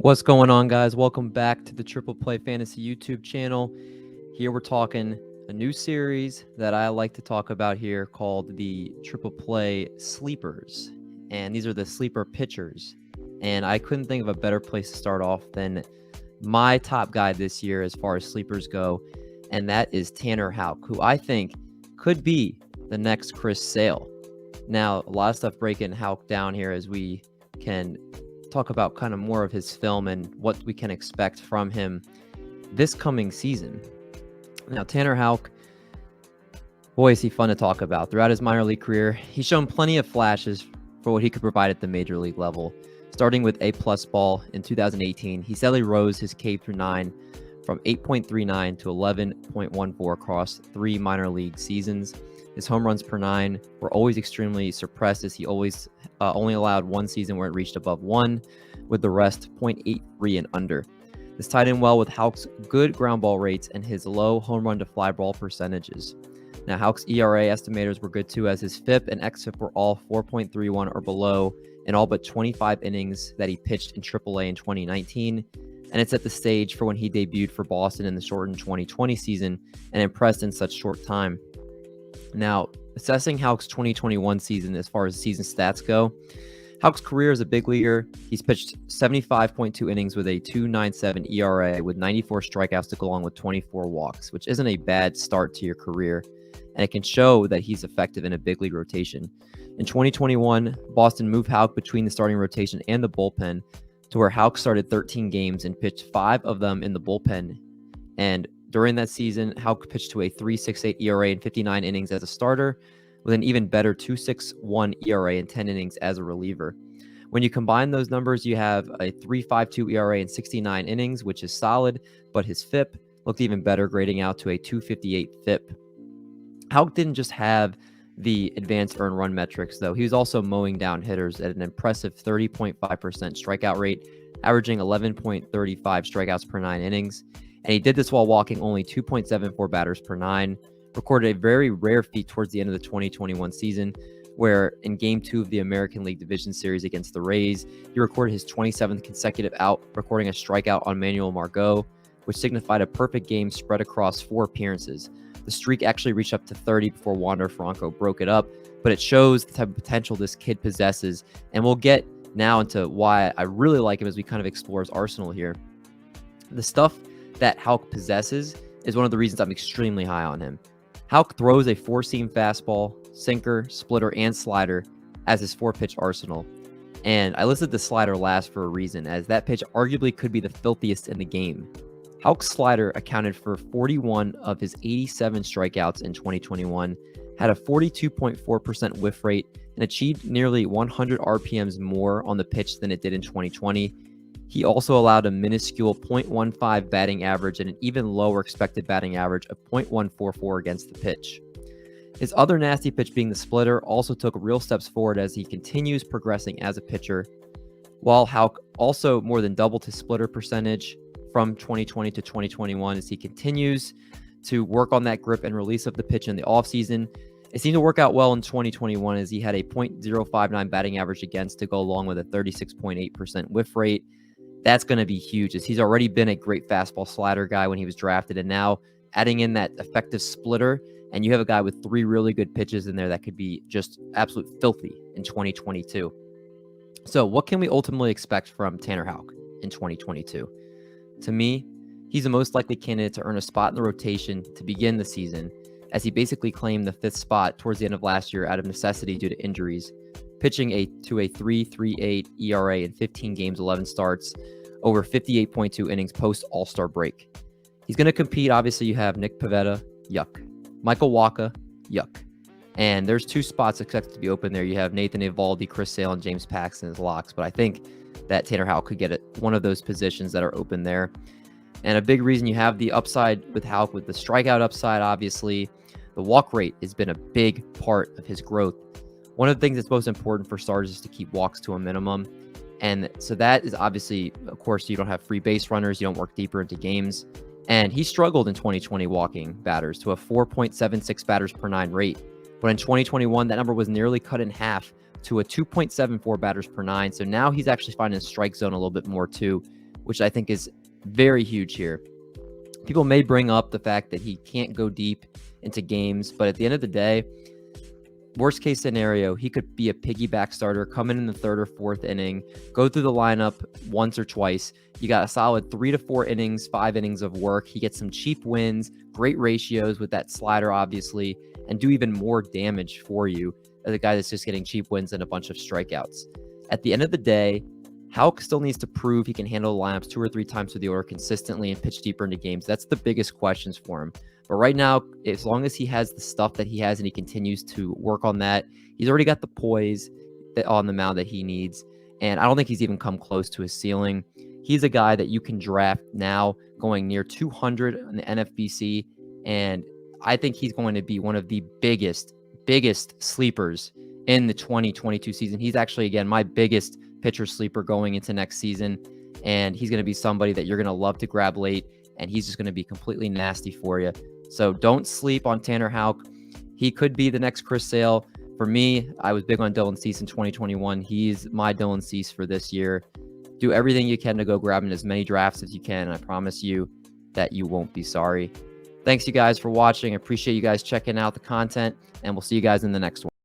What's going on, guys? Welcome back to the Triple Play Fantasy YouTube channel. Here we're talking a new series that I like to talk about here called the Triple Play Sleepers. And these are the sleeper pitchers. And I couldn't think of a better place to start off than my top guy this year as far as sleepers go. And that is Tanner Houck, who I think could be the next Chris Sale. Now, a lot of stuff breaking Houck down here as we can talk about kind of more of his film and what we can expect from him this coming season. Now, Tanner Houck, boy, is he fun to talk about. Throughout his minor league career, he's shown plenty of flashes for what he could provide at the major league level. Starting with A-plus ball in 2018, he steadily rose his K through 9 from 8.39 to 11.14 across 3 minor league seasons. His home runs per 9 were always extremely suppressed, as he always only allowed one season where it reached above 1, with the rest 0.83 and under. This tied in well with Houck's good ground ball rates and his low home run to fly ball percentages. Now, Houck's ERA estimators were good too, as his FIP and xFIP were all 4.31 or below in all but 25 innings that he pitched in AAA in 2019. And it's at the stage for when he debuted for Boston in the shortened 2020 season and impressed in such short time. Now, assessing Houck's 2021 season as far as season stats go, Houck's career as a big leaguer, he's pitched 75.2 innings with a 2.97 ERA with 94 strikeouts to go along with 24 walks, which isn't a bad start to your career, and it can show that he's effective in a big league rotation. In 2021, Boston moved Houck between the starting rotation and the bullpen to where Houck started 13 games and pitched 5 of them in the bullpen. And during that season, Houck pitched to a 3.68 ERA in 59 innings as a starter, with an even better 2.61 ERA in 10 innings as a reliever. When you combine those numbers, you have a 3.52 ERA in 69 innings, which is solid, but his FIP looked even better, grading out to a 2.58 FIP. Houck didn't just have the advanced earned run metrics, though. He was also mowing down hitters at an impressive 30.5% strikeout rate, averaging 11.35 strikeouts per 9 innings. And he did this while walking only 2.74 batters per 9, recorded a very rare feat towards the end of the 2021 season, where in Game 2 of the American League Division Series against the Rays, he recorded his 27th consecutive out, recording a strikeout on Manuel Margot, which signified a perfect game spread across 4 appearances. The streak actually reached up to 30 before Wander Franco broke it up, but it shows the type of potential this kid possesses, and we'll get now into why I really like him as we kind of explore his arsenal here. The stuff that Houck possesses is one of the reasons I'm extremely high on him. Houck throws a 4-seam fastball, sinker, splitter, and slider as his 4-pitch arsenal. And I listed the slider last for a reason, as that pitch arguably could be the filthiest in the game. Houck's slider accounted for 41 of his 87 strikeouts in 2021, had a 42.4% whiff rate, and achieved nearly 100 RPMs more on the pitch than it did in 2020. He also allowed a minuscule 0.15 batting average and an even lower expected batting average of 0.144 against the pitch. His other nasty pitch, being the splitter, also took real steps forward as he continues progressing as a pitcher, while Houck also more than doubled his splitter percentage from 2020 to 2021 as he continues to work on that grip and release of the pitch in the offseason. It seemed to work out well in 2021 as he had a 0.059 batting average against to go along with a 36.8% whiff rate. That's going to be huge, as he's already been a great fastball slider guy when he was drafted, and now adding in that effective splitter, and you have a guy with 3 really good pitches in there that could be just absolute filthy in 2022. So what can we ultimately expect from Tanner Houck in 2022? To me, he's the most likely candidate to earn a spot in the rotation to begin the season, as he basically claimed the 5th spot towards the end of last year out of necessity due to injuries, pitching to a 3.38 ERA in 15 games, 11 starts, over 58.2 innings post All-Star break. He's going to compete. Obviously, you have Nick Pivetta, yuck. Michael Wacha, yuck. And there's 2 spots expected to be open there. You have Nathan Eovaldi, Chris Sale, and James Paxton as locks, but I think that Tanner Houck could get one of those positions that are open there. And a big reason you have the upside with Houck, with the strikeout upside, obviously, the walk rate has been a big part of his growth. One of the things that's most important for starters is to keep walks to a minimum. And so that is obviously, of course, you don't have free base runners. You don't work deeper into games. And he struggled in 2020 walking batters to a 4.76 batters per 9 rate. But in 2021, that number was nearly cut in half to a 2.74 batters per 9. So now he's actually finding the strike zone a little bit more too, which I think is very huge here. People may bring up the fact that he can't go deep into games, but at the end of the day, worst case scenario, he could be a piggyback starter, come in the 3rd or 4th inning, go through the lineup once or twice. You got a solid 3 to 4 innings, 5 innings of work. He gets some cheap wins, great ratios with that slider, obviously, and do even more damage for you as a guy that's just getting cheap wins and a bunch of strikeouts. At the end of the day, Houck still needs to prove he can handle the lineups 2 or 3 times through the order consistently and pitch deeper into games. That's the biggest questions for him. But right now, as long as he has the stuff that he has and he continues to work on that, he's already got the poise on the mound that he needs. And I don't think he's even come close to his ceiling. He's a guy that you can draft now going near 200 in the NFBC. And I think he's going to be one of the biggest sleepers in the 2022 season. He's actually, again, my biggest pitcher sleeper going into next season. And he's going to be somebody that you're going to love to grab late. And he's just going to be completely nasty for you. So don't sleep on Tanner Houck. He could be the next Chris Sale. For me, I was big on Dylan Cease in 2021. He's my Dylan Cease for this year. Do everything you can to go grab him in as many drafts as you can. And I promise you that you won't be sorry. Thanks, you guys, for watching. I appreciate you guys checking out the content, and we'll see you guys in the next one.